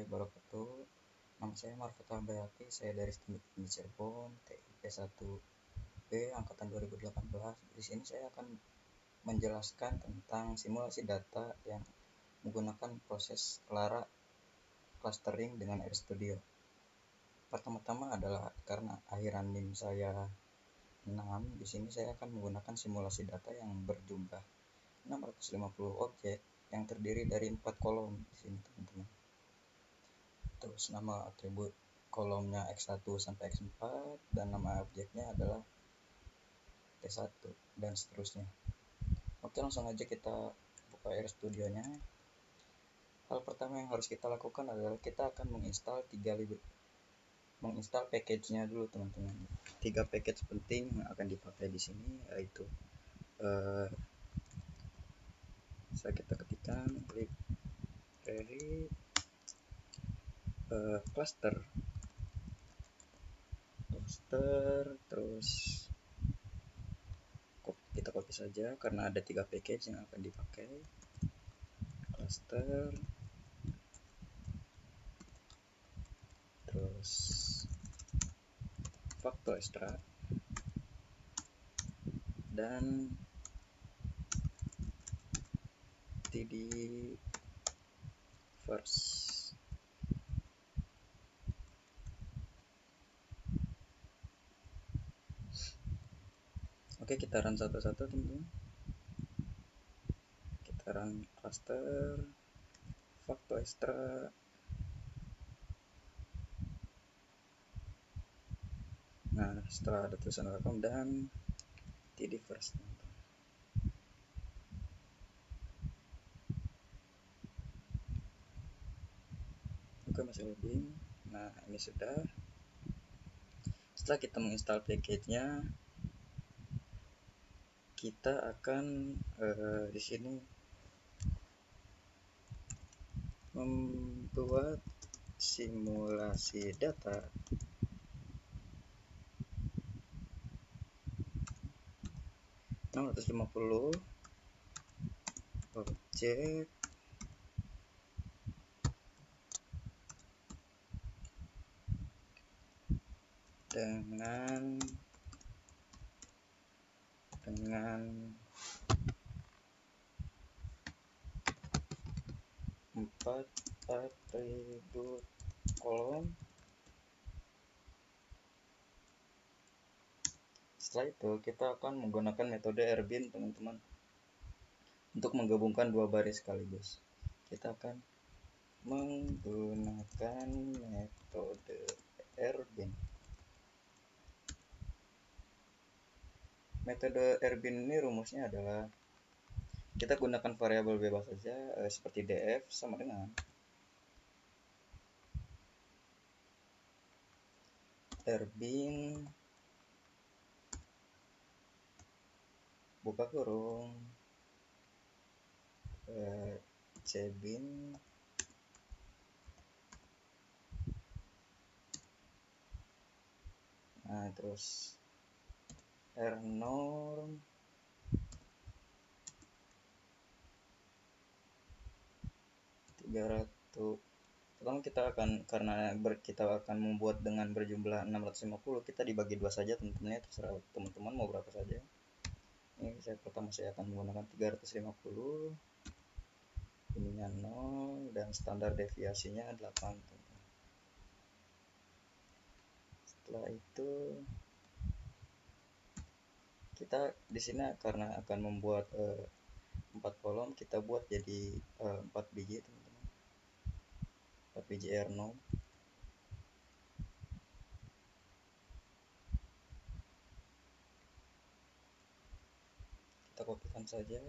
wabarakatuh. Nama saya Marfat Hambayati, saya dari STIM di Cirebon, TIP 1B angkatan 2018. Di sini saya akan menjelaskan tentang simulasi data yang menggunakan proses Clara clustering dengan RStudio. Pertama-tama adalah karena akhiran NIM saya 6, di sini saya akan menggunakan simulasi data yang berjumlah 650 objek yang terdiri dari 4 kolom di sini, teman-teman. Terus nama atribut kolomnya x1 sampai x4 dan nama objeknya adalah t1 dan seterusnya. Oke, langsung aja kita buka RStudionya. Hal pertama yang harus kita lakukan adalah kita akan menginstal package-nya dulu, teman-teman. 3 package penting yang akan dipakai di sini, yaitu kita ketikkan library cluster, terus kita copy saja karena ada 3 package yang akan dipakai. Cluster, terus facto extra, dan td first. Oke, kita run satu-satu, teman-teman. Kita run cluster, facto extra, nah setelah ada tulisan welcome dan td first, teman-teman. Oke, masih loading. Nah, ini sudah. Setelah kita menginstal package-nya, kita akan di sini membuat simulasi data nomor 650 objek dengan 4 atribut kolom. Setelah itu kita akan menggunakan metode rbin, teman-teman, untuk menggabungkan 2 baris sekaligus. Kita akan menggunakan metode rbin. Metode rbin ini rumusnya adalah kita gunakan variabel bebas saja, seperti df sama dengan rbin buka kurung cbin terus rnorm pertama kita akan, karena kita akan membuat dengan berjumlah 650, kita dibagi 2 saja, teman-teman, terserah teman-teman mau berapa saja. Ini saya akan menggunakan 350, ininya 0 dan standar deviasinya 8, teman-teman. Setelah itu kita di sini karena akan membuat 4 kolom, kita buat jadi 4 biji, teman-teman. 4 biji R0. Kita kopikan saja,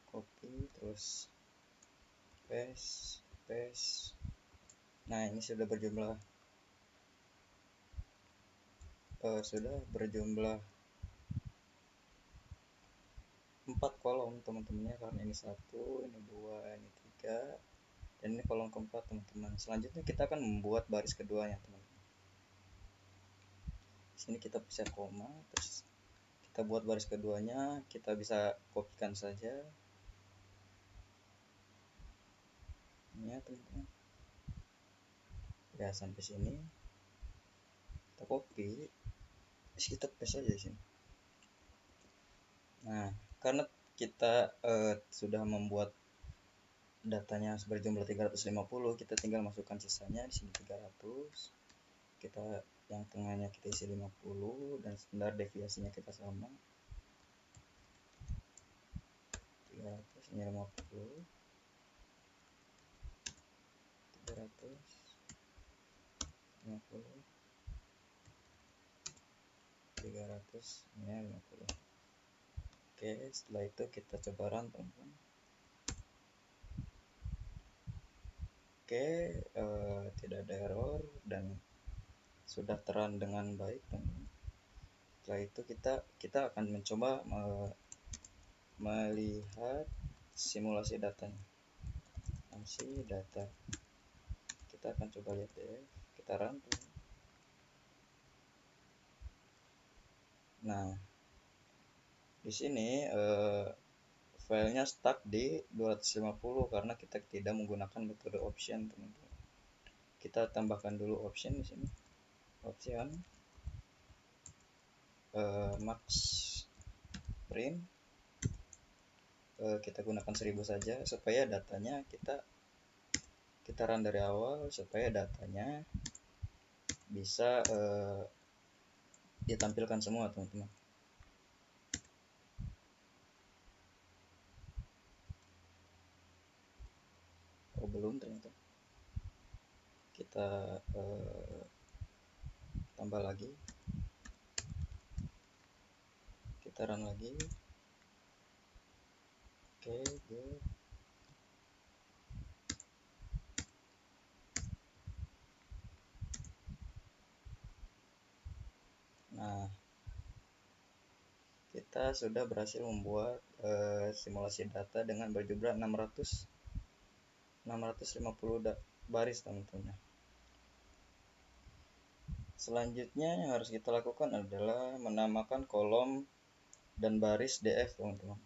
copy, terus paste. Nah, ini sudah berjumlah 4 kolom, teman-teman, ya, karena ini 1, ini 2, ini 3, dan ini kolom keempat, teman-teman. Selanjutnya kita akan membuat baris keduanya, teman-teman. Di sini kita bisa koma, terus kita buat baris keduanya, kita bisa kopikan saja. Ini ya, teman-teman. Ya, sampai sini kita copy, kita paste aja di sini. Nah, karena kita sudah membuat datanya berjumlah 350, kita tinggal masukkan sisanya di sini 300. Kita yang tengahnya kita isi 50 dan standar deviasinya kita sama 300, ini 50, 300, 50, 300, ini 50. Oke, setelah itu kita coba run, teman-teman. Oke, tidak ada error dan sudah terun dengan baik, teman-teman. Setelah itu kita akan mencoba melihat simulasi datanya. Simulasi data, kita akan coba lihat deh, kita run. Nah, di sini filenya stuck di 250 karena kita tidak menggunakan metode option, teman-teman. Kita tambahkan dulu option di sini, option max print, kita gunakan 1000 saja supaya datanya kita run dari awal, supaya datanya bisa ditampilkan semua, teman-teman. Oh, belum ternyata. Kita tambah lagi, kita run lagi. Oke, good. Nah, kita sudah berhasil membuat simulasi data dengan berjumlah 650 baris, teman-teman. Selanjutnya yang harus kita lakukan adalah menamakan kolom dan baris DF, teman-teman.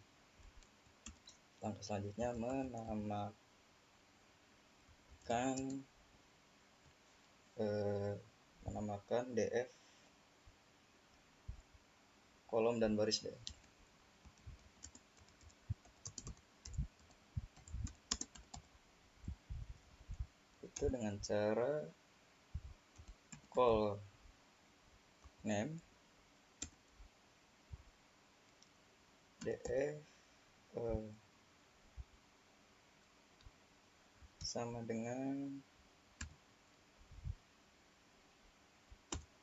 Langkah selanjutnya menamakan DF kolom dan baris DF. Itu dengan cara call name DF sama dengan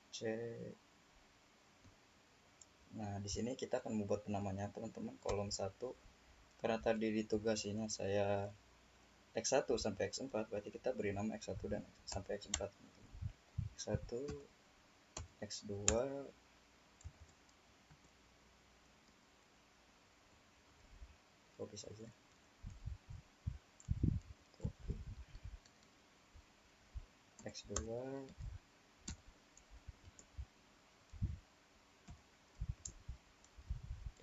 C. Nah, di sini kita akan membuat penamanya, teman-teman, kolom 1. Karena tadi ditugasinya saya X1 sampai X4, berarti kita beri nama X1 dan sampai X4, teman-teman. X1, X2, copy saja. Copy. X2,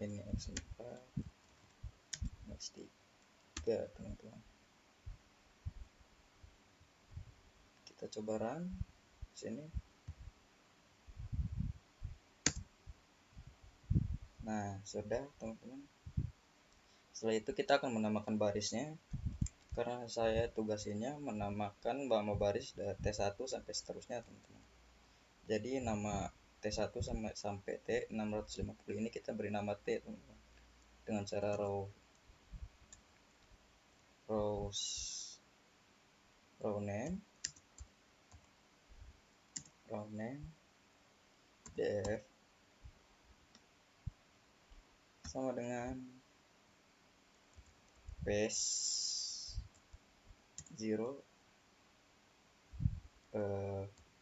ini X4, X3, teman-teman. Kita coba run sini. Nah, sudah, teman-teman. Setelah itu kita akan menamakan barisnya. Karena saya tugasinya menamakan nama baris dari T1 sampai seterusnya, teman-teman. Jadi nama T1 sampai T650 ini kita beri nama T, teman-teman, dengan cara row name df sama dengan base 0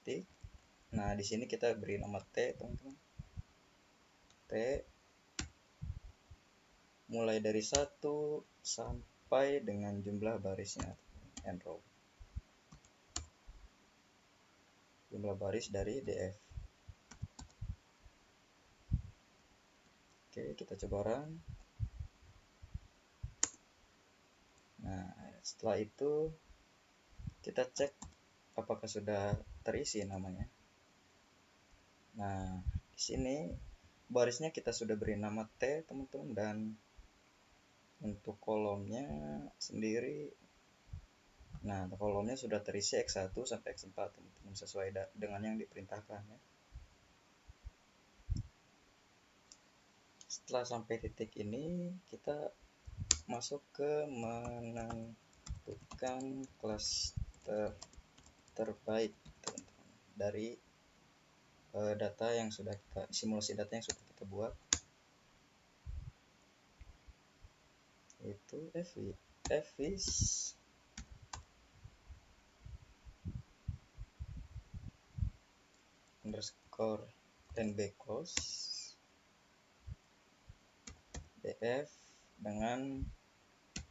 T. Nah, di sini kita beri nama T, teman-teman. T mulai dari 1 sampai dengan jumlah barisnya, and row. Jumlah baris dari DF. Oke, kita coba run. Nah, setelah itu kita cek apakah sudah terisi namanya. Nah, di sini barisnya kita sudah beri nama T, teman-teman, dan untuk kolomnya sendiri, nah kolomnya sudah terisi X1 sampai X4, teman-teman, sesuai dengan yang diperintahkan ya. Setelah sampai titik ini, kita masuk ke menentukan klaster terbaik, teman-teman, dari data yang sudah kita simulasi data yang sudah kita buat, itu fis underscore nbcos df dengan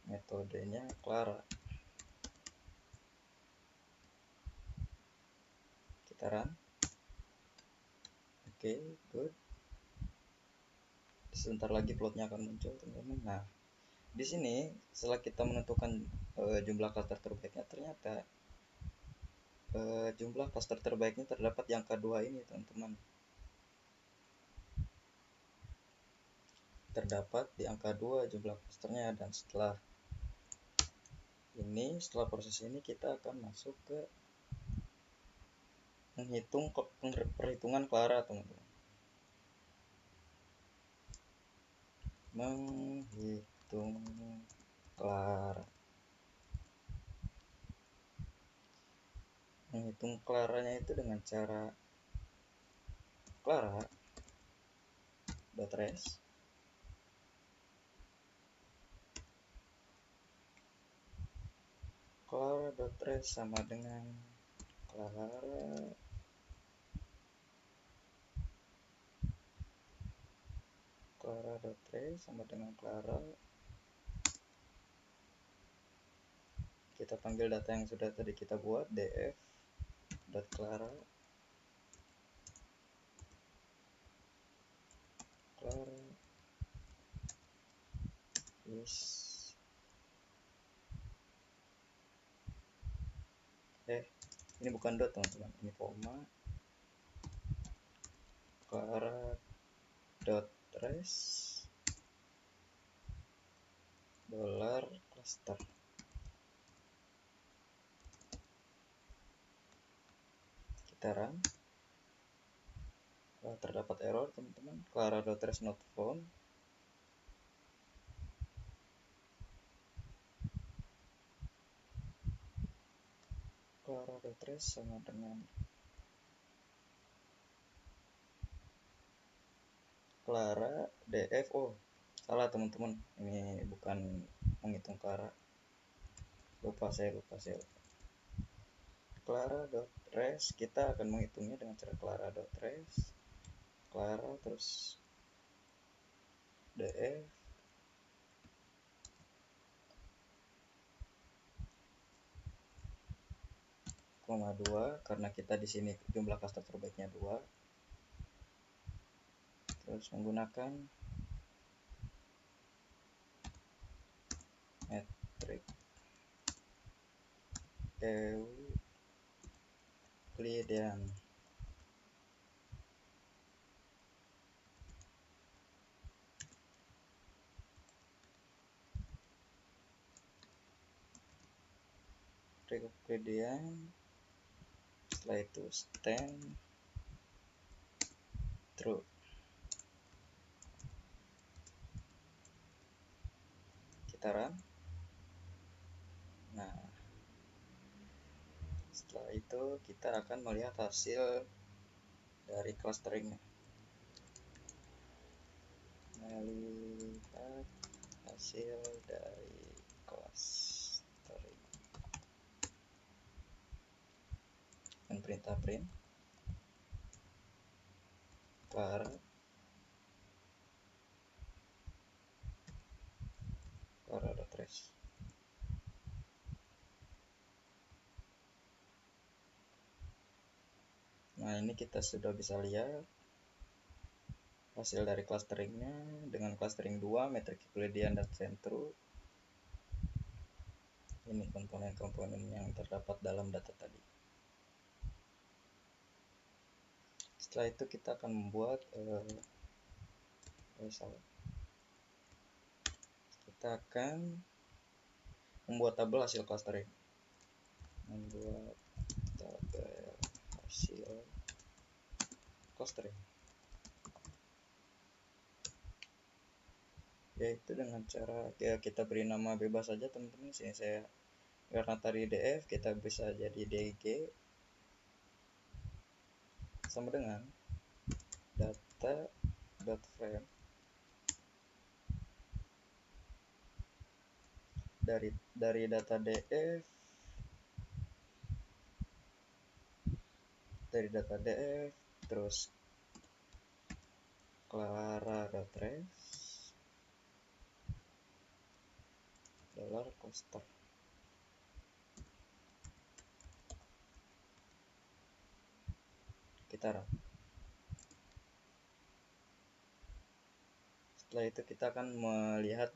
metodenya Clara. Kita run. Oke, good. Sebentar lagi plotnya akan muncul, teman-teman. Nah, di sini setelah kita menentukan jumlah klaster terbaiknya, ternyata jumlah klaster terbaiknya terdapat di angka 2 ini, teman-teman. Terdapat di angka 2 jumlah klasternya, dan setelah proses ini kita akan masuk ke menghitung perhitungan Clara, teman-teman. Menghitung Clara. Menghitung Claranya itu dengan cara Clara.res Clara.res sama dengan Clara.res sama dengan Clara. Kita panggil data yang sudah tadi kita buat, df.clara is ini bukan dot, teman-teman, ini koma, Clara.res $cluster. Kita run. Terdapat error, teman-teman, Clara.res not found. Clara.res sama dengan Clara df. Oh, salah, teman-teman, ini bukan menghitung Clara. Saya lupa. Clara.res kita akan menghitungnya dengan cara Clara.res Clara terus df koma 2, karena kita di sini jumlah klaster terbaiknya 2. Terus menggunakan metrik Euclidean. Setelah itu stand true. Kita run. Nah, setelah itu kita akan melihat hasil dari clusteringnya. Melihat hasil dari clustering. Dan perintah print Clara.res. Nah, ini kita sudah bisa lihat hasil dari clusteringnya dengan clustering 2, metrik Euclidean dan centro. Ini komponen-komponen yang terdapat dalam data tadi. Setelah itu kita akan membuat kita akan membuat tabel hasil clustering. Membuat tabel hasil clustering, yaitu dengan cara ya kita beri nama bebas saja teman-teman. Sini saya karena tadi df, kita bisa jadi dg sama dengan data.frame dari data df, terus clara.trace $cluster. Kita run. Setelah itu kita akan melihat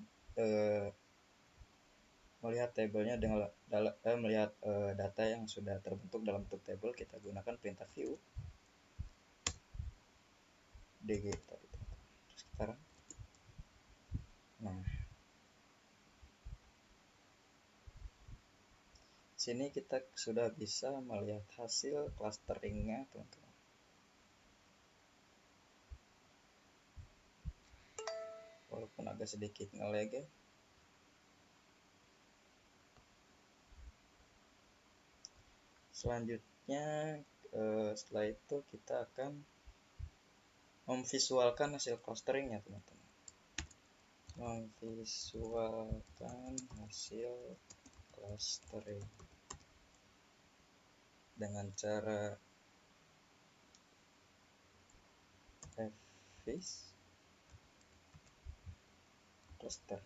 tabelnya dengan melihat data yang sudah terbentuk dalam bentuk tabel. Kita gunakan perintah view dg tadi. Terus kita run. Nah, sini kita sudah bisa melihat hasil clusteringnya teman-teman. Walaupun agak sedikit nge-lag ya. Selanjutnya setelah itu kita akan memvisualkan hasil clusteringnya teman-teman. Memvisualkan hasil clustering dengan cara fvis cluster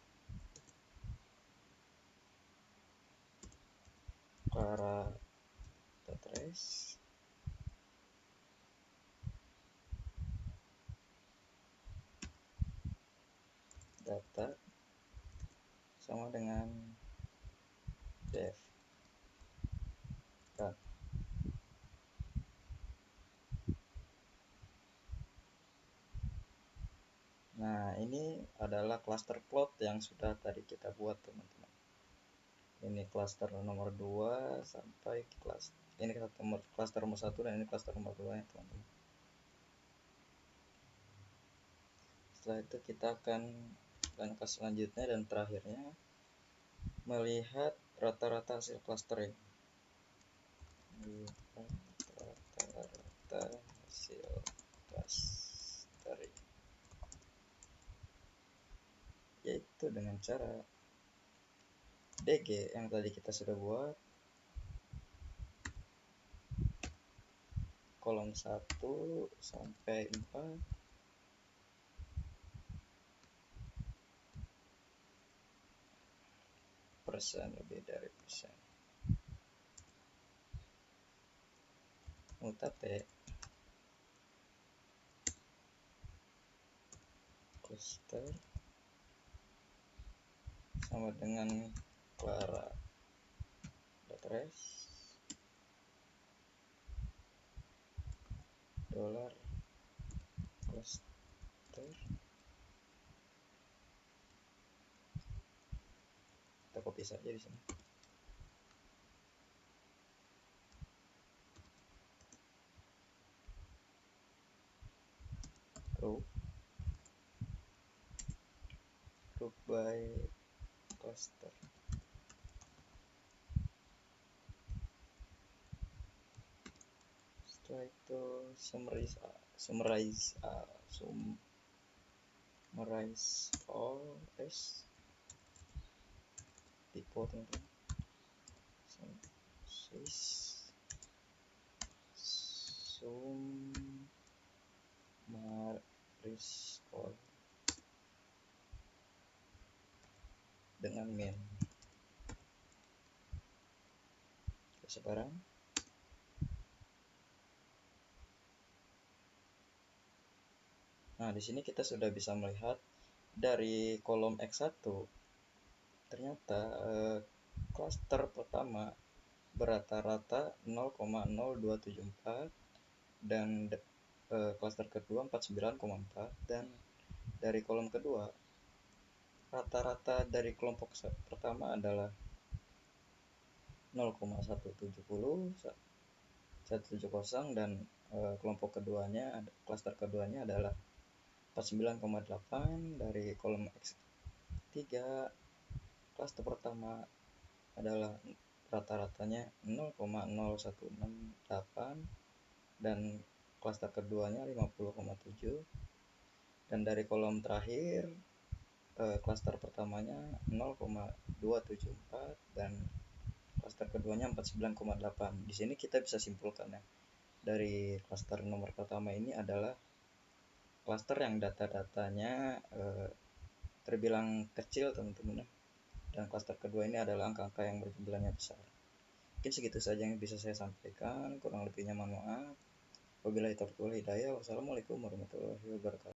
clara.trace data sama dengan def. Nah, ini adalah cluster plot yang sudah tadi kita buat teman-teman. Ini cluster nomor 2 sampai cluster ini cluster nomor 1 dan ini cluster nomor 2 ya teman-teman. Setelah itu kita akan langkah selanjutnya dan terakhirnya melihat rata-rata hasil clustering. Rata-rata hasil clustering, yaitu dengan cara dg yang tadi kita sudah buat, kolom 1 sampai 4 persen, lebih dari persen, mutate cluster sama dengan clara.trace $cluster. Kita copy saja di sini. Group by cluster. Setelah itu summarize all s typo teman-teman. Summarize all dengan min. Sekarang nah, di sini kita sudah bisa melihat dari kolom X1 ternyata cluster pertama berata-rata 0,0274 dan klaster kedua 49,4, dan dari kolom kedua rata-rata dari kelompok pertama adalah 0,170 dan kelompok keduanya, klaster keduanya adalah 49,8. Dari kolom X3 klaster pertama adalah rata-ratanya 0,0168 dan klaster keduanya 50,7. Dan dari kolom terakhir klaster pertamanya 0,274 dan klaster keduanya 49,8. Di sini kita bisa simpulkan ya, dari klaster nomor pertama ini adalah klaster yang data-datanya terbilang kecil teman-teman, dan klaster kedua ini adalah angka-angka yang berjumlahnya besar. Mungkin segitu saja yang bisa saya sampaikan, kurang lebihnya mohon maaf. Wabillahi taufiq wal hidayah. Wassalamualaikum warahmatullahi wabarakatuh.